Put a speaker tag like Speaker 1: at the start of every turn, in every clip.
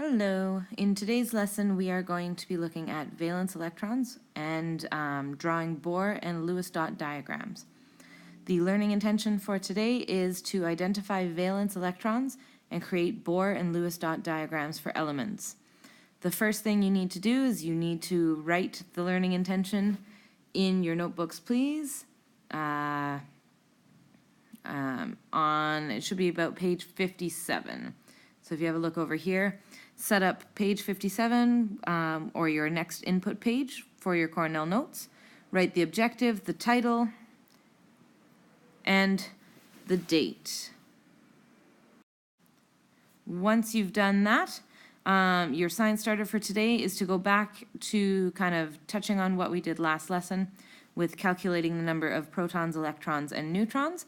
Speaker 1: Hello. In today's lesson, we are going to be looking at valence electrons and drawing Bohr and Lewis-Dot diagrams. The learning intention for today is to identify valence electrons and create Bohr and Lewis-Dot diagrams for elements. The first thing you need to do is you need to write the learning intention in your notebooks, please. It should be about page 57. So if you have a look over here, set up page 57 or your next input page for your Cornell notes. Write the objective, the title, and the date. Once you've done that, your science starter for today is to go back to kind of touching on what we did last lesson with calculating the number of protons, electrons, and neutrons.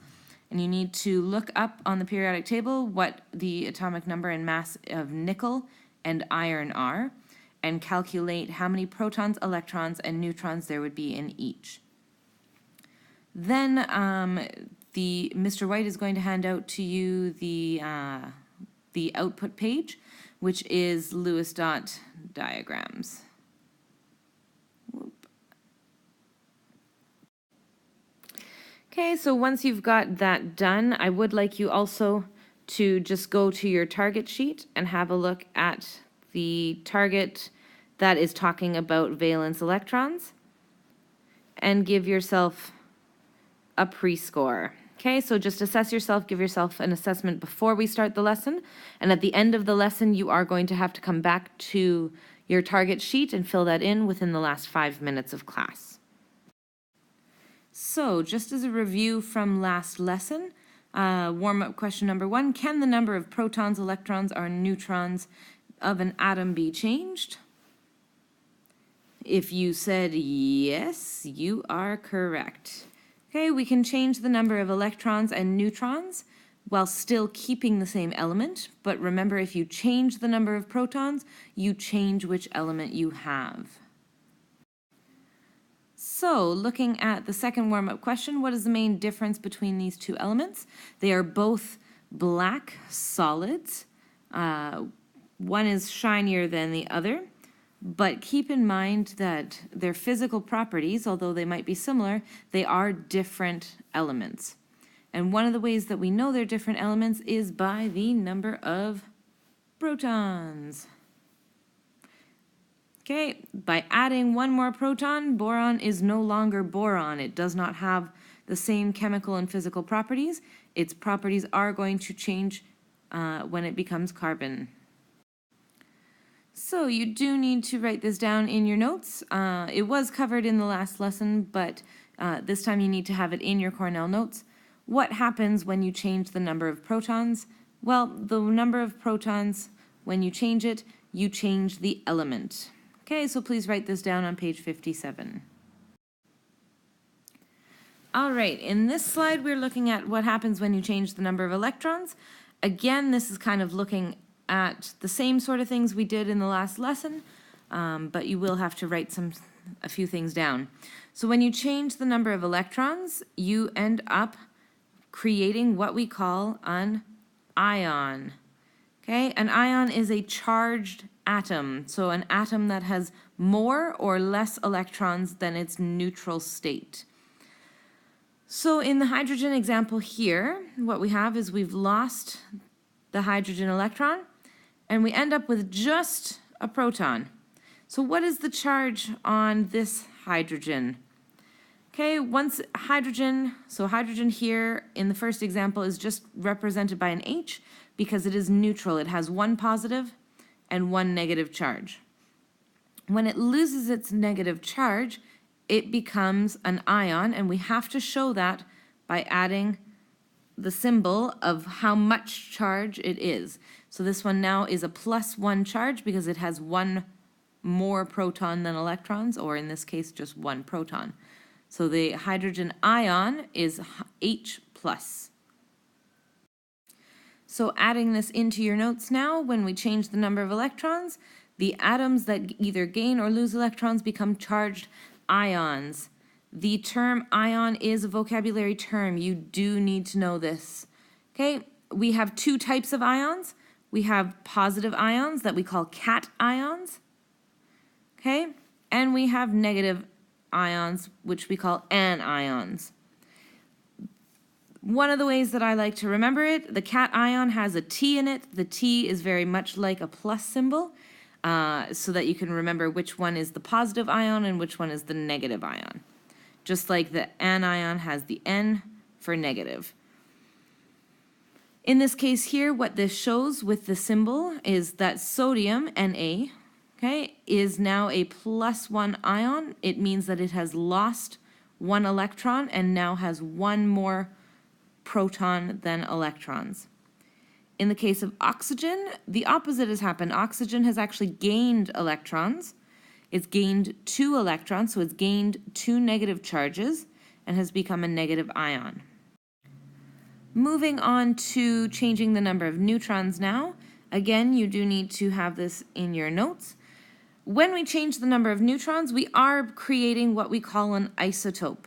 Speaker 1: And you need to look up on the periodic table what the atomic number and mass of nickel and iron are, and calculate how many protons, electrons, and neutrons there would be in each. Then Mr. White is going to hand out to you the output page, which is Lewis-Dot diagrams. Okay, so once you've got that done, I would like you also to just go to your target sheet and have a look at the target that is talking about valence electrons and give yourself a pre-score. Okay, so just assess yourself, give yourself an assessment before we start the lesson, and at the end of the lesson you are going to have to come back to your target sheet and fill that in within the last 5 minutes of class. So, just as a review from last lesson, warm-up question number 1, can the number of protons, electrons, or neutrons of an atom be changed? If you said yes, you are correct. Okay, we can change the number of electrons and neutrons while still keeping the same element, but remember, if you change the number of protons, you change which element you have. So, looking at the second warm-up question, what is the main difference between these two elements? They are both black solids. One is shinier than the other, but keep in mind that their physical properties, although they might be similar, they are different elements. And one of the ways that we know they're different elements is by the number of protons. Okay, by adding one more proton, boron is no longer boron. It does not have the same chemical and physical properties. Its properties are going to change when it becomes carbon. So you do need to write this down in your notes. It was covered in the last lesson, but this time you need to have it in your Cornell notes. What happens when you change the number of protons? Well, the number of protons, when you change it, you change the element. Okay, so please write this down on page 57. All right, in this slide, we're looking at what happens when you change the number of electrons. Again, this is kind of looking at the same sort of things we did in the last lesson, but you will have to write a few things down. So when you change the number of electrons, you end up creating what we call an ion. Okay, an ion is a charged atom, so an atom that has more or less electrons than its neutral state. So in the hydrogen example here, what we have is we've lost the hydrogen electron, and we end up with just a proton. So what is the charge on this hydrogen? Okay, once hydrogen, so hydrogen here in the first example is just represented by an H because it is neutral. It has one positive and one negative charge. When it loses its negative charge, it becomes an ion, and we have to show that by adding the symbol of how much charge it is. So this one now is a +1 charge because it has one more proton than electrons, or in this case, just one proton. So the hydrogen ion is H+. So adding this into your notes now, when we change the number of electrons, the atoms that either gain or lose electrons become charged ions. The term ion is a vocabulary term. You do need to know this. Okay, we have two types of ions. we have positive ions that we call cations, okay? And we have negative ions, which we call anions. One of the ways that I like to remember it, the cation has a T in it. The T is very much like a plus symbol, so that you can remember which one is the positive ion and which one is the negative ion. Just like the anion has the N for negative. In this case here, what this shows with the symbol is that sodium, Na, okay, is now a +1 ion. It means that it has lost one electron and now has one more proton than electrons. In the case of oxygen, the opposite has happened. Oxygen has actually gained electrons. It's gained 2 electrons, so it's gained 2 negative charges and has become a negative ion. Moving on to changing the number of neutrons now. Again, you do need to have this in your notes. When we change the number of neutrons, we are creating what we call an isotope.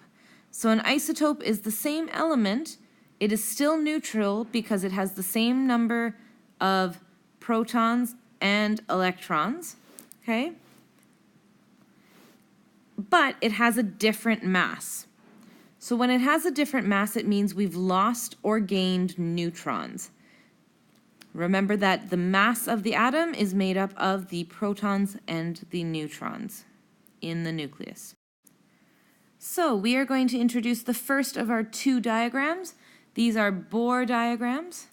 Speaker 1: So an isotope is the same element. It is still neutral because it has the same number of protons and electrons, okay? But it has a different mass. So when it has a different mass, it means we've lost or gained neutrons. Remember that the mass of the atom is made up of the protons and the neutrons in the nucleus. So we are going to introduce the first of our 2 diagrams. These are Bohr diagrams.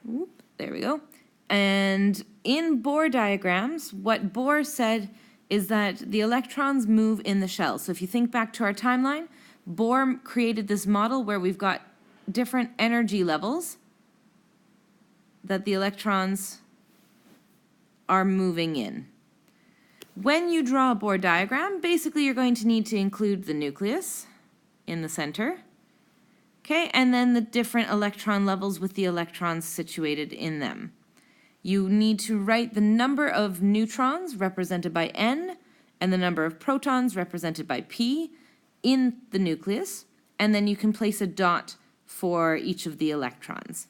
Speaker 1: Oop, there we go. And in Bohr diagrams, what Bohr said is that the electrons move in the shell. So if you think back to our timeline, Bohr created this model where we've got different energy levels that the electrons are moving in. When you draw a Bohr diagram, basically you're going to need to include the nucleus in the center, okay, and then the different electron levels with the electrons situated in them. You need to write the number of neutrons represented by N and the number of protons represented by P in the nucleus, and then you can place a dot for each of the electrons.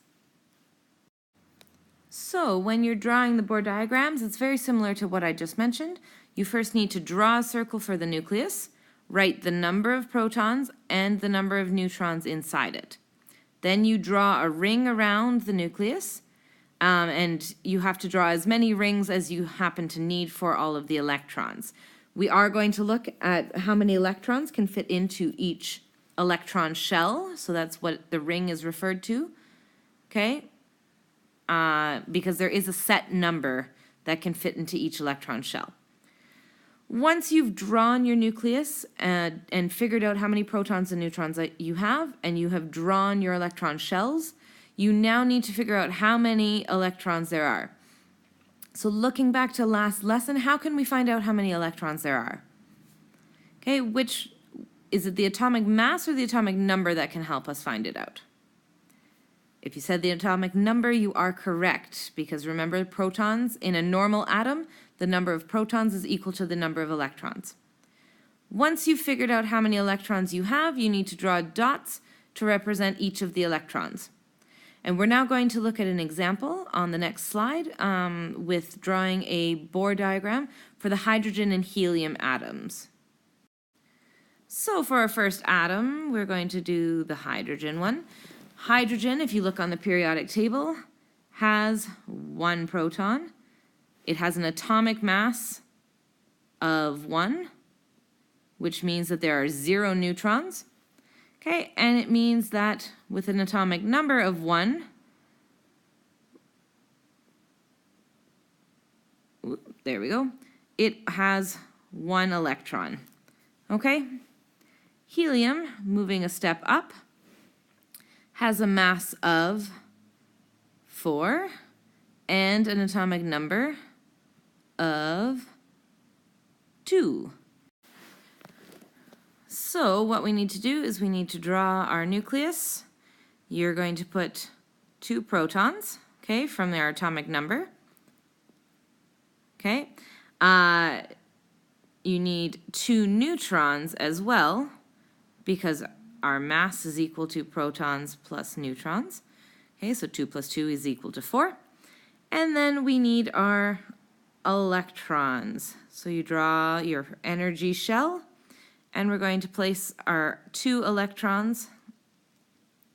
Speaker 1: So when you're drawing the Bohr diagrams, it's very similar to what I just mentioned. You first need to draw a circle for the nucleus, write the number of protons and the number of neutrons inside it. Then you draw a ring around the nucleus, and you have to draw as many rings as you happen to need for all of the electrons. We are going to look at how many electrons can fit into each electron shell, so that's what the ring is referred to, okay? Because there is a set number that can fit into each electron shell. Once you've drawn your nucleus and figured out how many protons and neutrons that you have, and you have drawn your electron shells, you now need to figure out how many electrons there are. So looking back to last lesson, how can we find out how many electrons there are? Okay, which is it, the atomic mass or the atomic number that can help us find it out? If you said the atomic number, you are correct, because remember, protons in a normal atom, the number of protons is equal to the number of electrons. Once you've figured out how many electrons you have, you need to draw dots to represent each of the electrons. And we're now going to look at an example on the next slide with drawing a Bohr diagram for the hydrogen and helium atoms. So for our first atom, we're going to do the hydrogen one. Hydrogen, if you look on the periodic table, has 1 proton. It has an atomic mass of 1, which means that there are 0 neutrons. Okay, and it means that with an atomic number of 1, there we go, it has 1 electron. Okay, helium, moving a step up, has a mass of 4 and an atomic number of 2. So what we need to do is we need to draw our nucleus. You're going to put 2 protons, okay, from their atomic number. Okay. You need 2 neutrons as well, because our mass is equal to protons plus neutrons. Okay, so 2 plus 2 is equal to 4. And then we need our electrons. So you draw your energy shell, and we're going to place our 2 electrons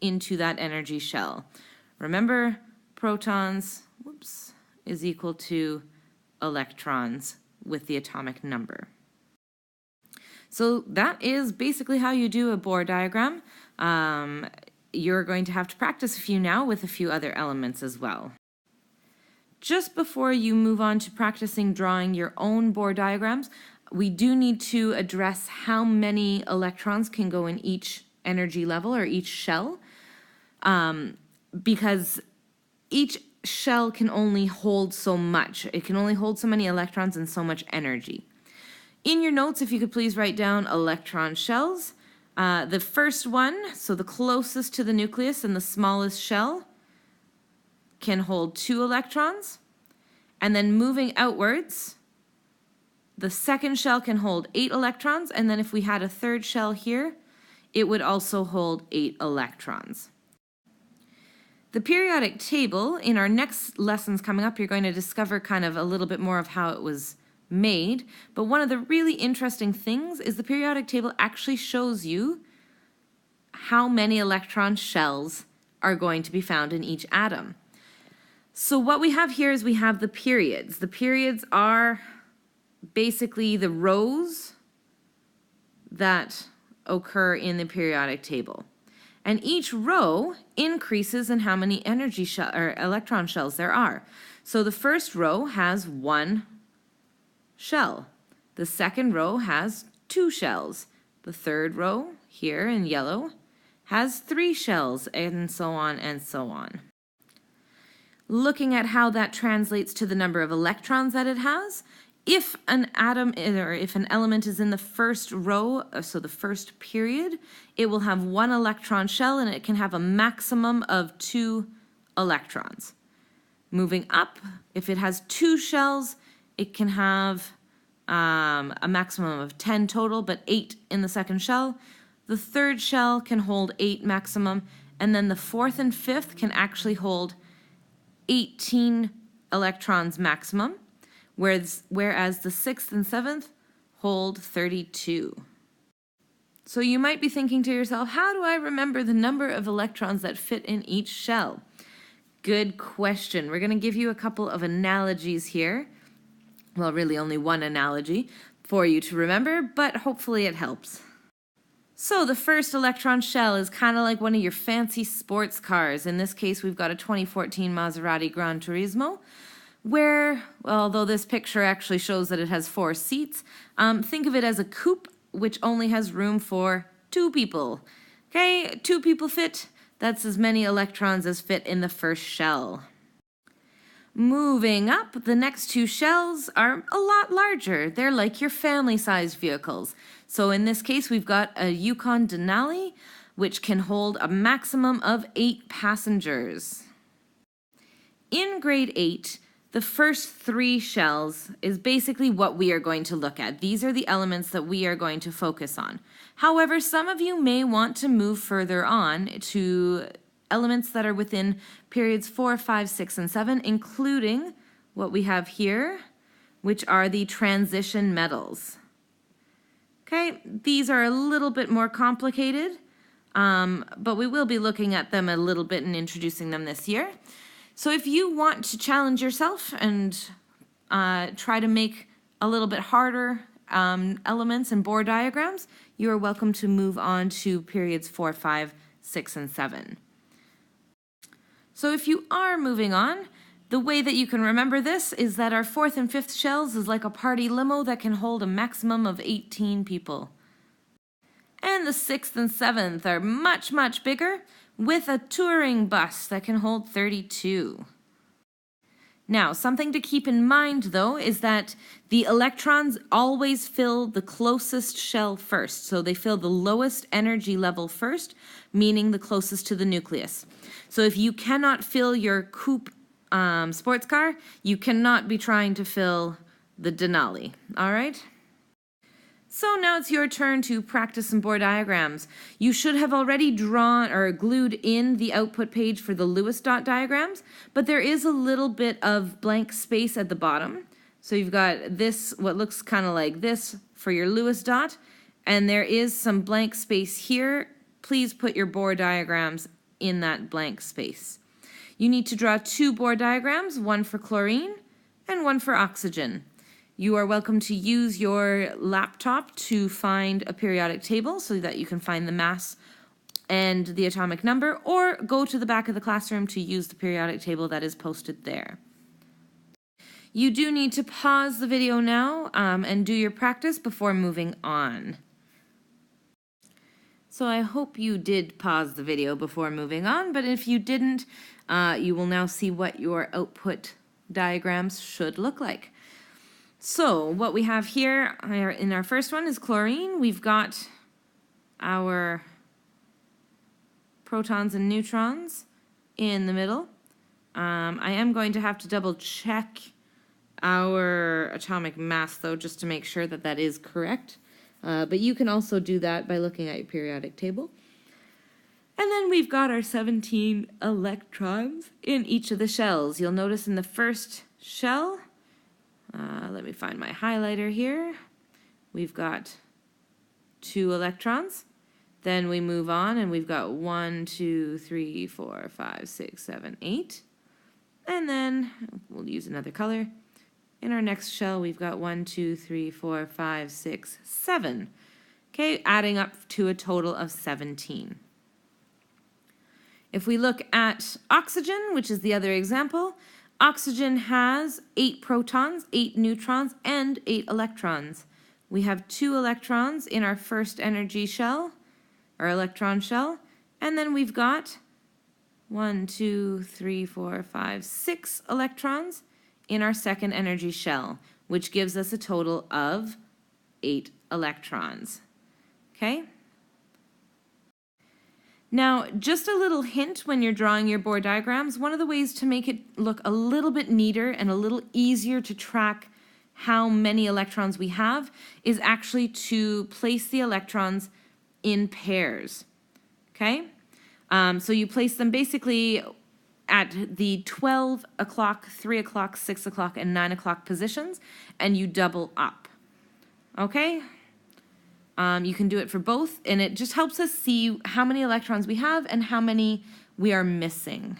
Speaker 1: into that energy shell. Remember, protons, is equal to electrons with the atomic number. So that is basically how you do a Bohr diagram. You're going to have to practice a few now with a few other elements as well. Just before you move on to practicing drawing your own Bohr diagrams, we do need to address how many electrons can go in each energy level or each shell, because each shell can only hold so much. It can only hold so many electrons and so much energy. In your notes, if you could please write down electron shells. The first one, so the closest to the nucleus and the smallest shell, can hold 2 electrons. And then moving outwards, the second shell can hold 8 electrons. And then if we had a third shell here, it would also hold 8 electrons. The periodic table, in our next lessons coming up, you're going to discover kind of a little bit more of how it was made. But one of the really interesting things is the periodic table actually shows you how many electron shells are going to be found in each atom. So what we have here is we have the periods. The periods are basically the rows that occur in the periodic table. And each row increases in how many energy or electron shells there are. So the first row has 1 shell. The second row has 2 shells. The third row, here in yellow, has 3 shells, and so on and so on. Looking at how that translates to the number of electrons that it has, if an atom or if an element is in the first row, so the first period, it will have 1 electron shell and it can have a maximum of 2 electrons. Moving up, if it has 2 shells, it can have a maximum of 10 total, but 8 in the second shell. The third shell can hold 8 maximum, and then the fourth and fifth can actually hold 18 electrons maximum, whereas the 6th and 7th hold 32. So you might be thinking to yourself, how do I remember the number of electrons that fit in each shell? Good question. We're going to give you a couple of analogies here. Well, really only one analogy for you to remember, but hopefully it helps. So the first electron shell is kind of like one of your fancy sports cars. In this case, we've got a 2014 Maserati Gran Turismo, where, well, although this picture actually shows that it has 4 seats, think of it as a coupe, which only has room for 2 people. Okay, 2 people fit. That's as many electrons as fit in the first shell. Moving up, the next 2 shells are a lot larger. They're like your family-sized vehicles. So in this case, we've got a Yukon Denali, which can hold a maximum of 8 passengers. In grade 8, the first 3 shells is basically what we are going to look at. These are the elements that we are going to focus on. However, some of you may want to move further on to elements that are within periods 4, 5, 6, and 7, including what we have here, which are the transition metals. Okay, these are a little bit more complicated, but we will be looking at them a little bit and introducing them this year. So if you want to challenge yourself and try to make a little bit harder elements and Bohr diagrams, you are welcome to move on to periods 4, 5, 6, and 7. So if you are moving on, the way that you can remember this is that our 4th and 5th shells is like a party limo that can hold a maximum of 18 people. And the 6th and 7th are much, much bigger, with a touring bus that can hold 32. Now, something to keep in mind, though, is that the electrons always fill the closest shell first. So they fill the lowest energy level first, meaning the closest to the nucleus. So if you cannot fill your coupe sports car, you cannot be trying to fill the Denali, all right? So now it's your turn to practice some Bohr diagrams. You should have already drawn or glued in the output page for the Lewis-Dot diagrams, but there is a little bit of blank space at the bottom. So you've got this, what looks kind of like this for your Lewis-Dot, and there is some blank space here. Please put your Bohr diagrams in that blank space. You need to draw 2 Bohr diagrams, one for chlorine and one for oxygen. You are welcome to use your laptop to find a periodic table so that you can find the mass and the atomic number, or go to the back of the classroom to use the periodic table that is posted there. You do need to pause the video now and do your practice before moving on. So I hope you did pause the video before moving on, but if you didn't, you will now see what your output diagrams should look like. So what we have here in our first one is chlorine. We've got our protons and neutrons in the middle. I am going to have to double check our atomic mass though, just to make sure that that is correct. But you can also do that by looking at your periodic table. And then we've got our 17 electrons in each of the shells. You'll notice in the first shell, let me find my highlighter here. We've got 2 electrons. Then we move on and we've got 1, 2, 3, 4, 5, 6, 7, 8. And then we'll use another color. In our next shell, we've got 1, 2, 3, 4, 5, 6, 7. Okay, adding up to a total of 17. If we look at oxygen, which is the other example, oxygen has 8 protons, 8 neutrons, and 8 electrons. We have 2 electrons in our first energy shell, our electron shell, and then we've got 1, 2, 3, 4, 5, 6 electrons in our second energy shell, which gives us a total of 8 electrons. Okay? Now, just a little hint when you're drawing your Bohr diagrams, one of the ways to make it look a little bit neater and a little easier to track how many electrons we have is actually to place the electrons in pairs. Okay? So you place them basically at the 12 o'clock, 3 o'clock, 6 o'clock, and 9 o'clock positions, and you double up. Okay? You can do it for both, and it just helps us see how many electrons we have and how many we are missing.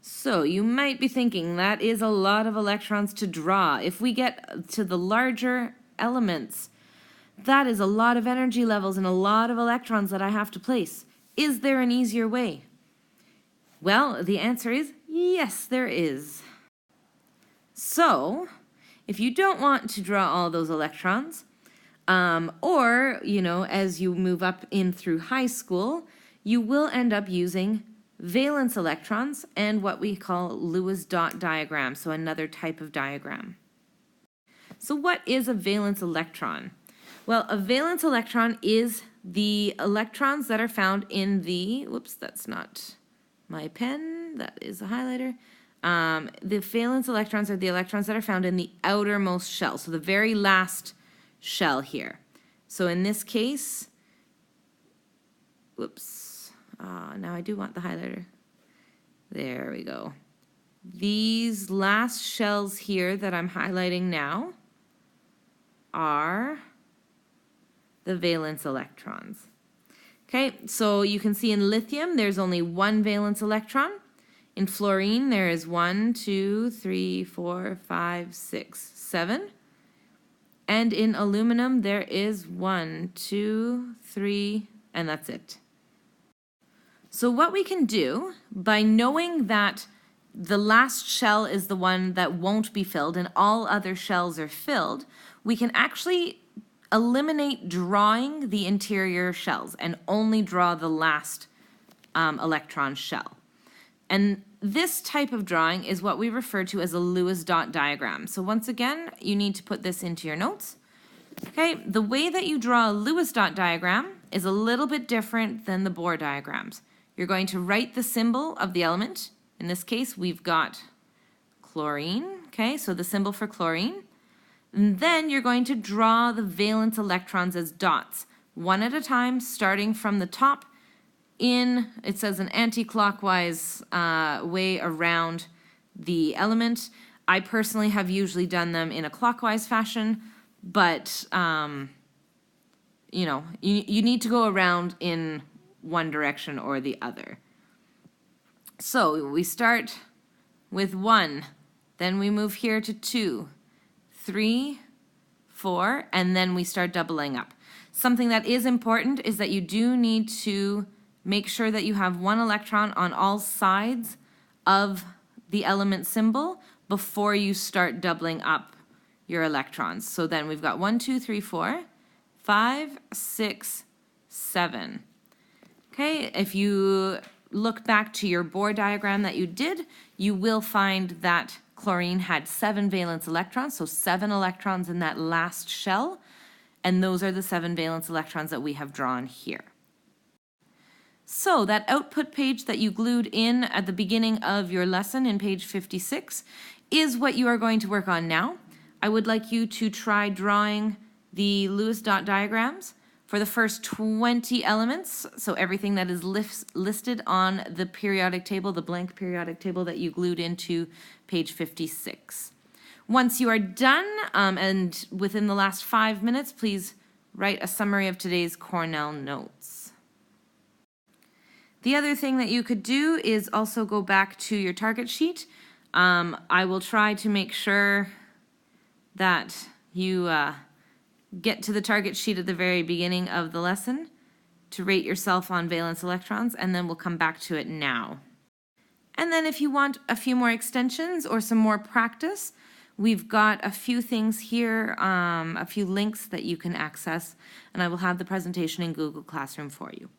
Speaker 1: So you might be thinking, that is a lot of electrons to draw. If we get to the larger elements, that is a lot of energy levels and a lot of electrons that I have to place. Is there an easier way? Well, the answer is yes, there is. So, if you don't want to draw all those electrons, or, as you move up in through high school, you will end up using valence electrons and what we call Lewis-Dot diagram, so another type of diagram. So what is a valence electron? Well, a valence electron is the electrons that are found in the, whoops, that's not my pen, that is a highlighter. The valence electrons are the electrons that are found in the outermost shell, so the very last shell here. So in this case, whoops, now I do want the highlighter. There we go. These last shells here that I'm highlighting now are the valence electrons. Okay, so you can see in lithium there's only 1 valence electron. In fluorine there is 1, 2, 3, 4, 5, 6, 7. And in aluminum there is 1, 2, 3, and that's it. So what we can do, by knowing that the last shell is the one that won't be filled and all other shells are filled, we can actually eliminate drawing the interior shells and only draw the last electron shell. And this type of drawing is what we refer to as a Lewis-Dot diagram. So once again, you need to put this into your notes. Okay, the way that you draw a Lewis-Dot diagram is a little bit different than the Bohr diagrams. You're going to write the symbol of the element. In this case, we've got chlorine. Okay, so the symbol for chlorine. And then you're going to draw the valence electrons as dots, one at a time, starting from the top in, it says, an anti-clockwise way around the element. I personally have usually done them in a clockwise fashion, but you know, you need to go around in one direction or the other. So we start with 1, then we move here to 2, 3, 4, and then we start doubling up. Something that is important is that you do need to make sure that you have 1 electron on all sides of the element symbol before you start doubling up your electrons. So then we've got 1, 2, 3, 4, 5, 6, 7. Okay, if you look back to your Bohr diagram that you did, you will find that chlorine had 7 valence electrons, so 7 electrons in that last shell, and those are the 7 valence electrons that we have drawn here. So that output page that you glued in at the beginning of your lesson in page 56 is what you are going to work on now. I would like you to try drawing the Lewis-Dot diagrams for the first 20 elements, so everything that is listed on the periodic table, the blank periodic table that you glued into page 56. Once you are done, and within the last 5 minutes, please write a summary of today's Cornell notes. The other thing that you could do is also go back to your target sheet. I will try to make sure that you get to the target sheet at the very beginning of the lesson to rate yourself on valence electrons, and then we'll come back to it now. And then if you want a few more extensions or some more practice, we've got a few things here, a few links that you can access, and I will have the presentation in Google Classroom for you.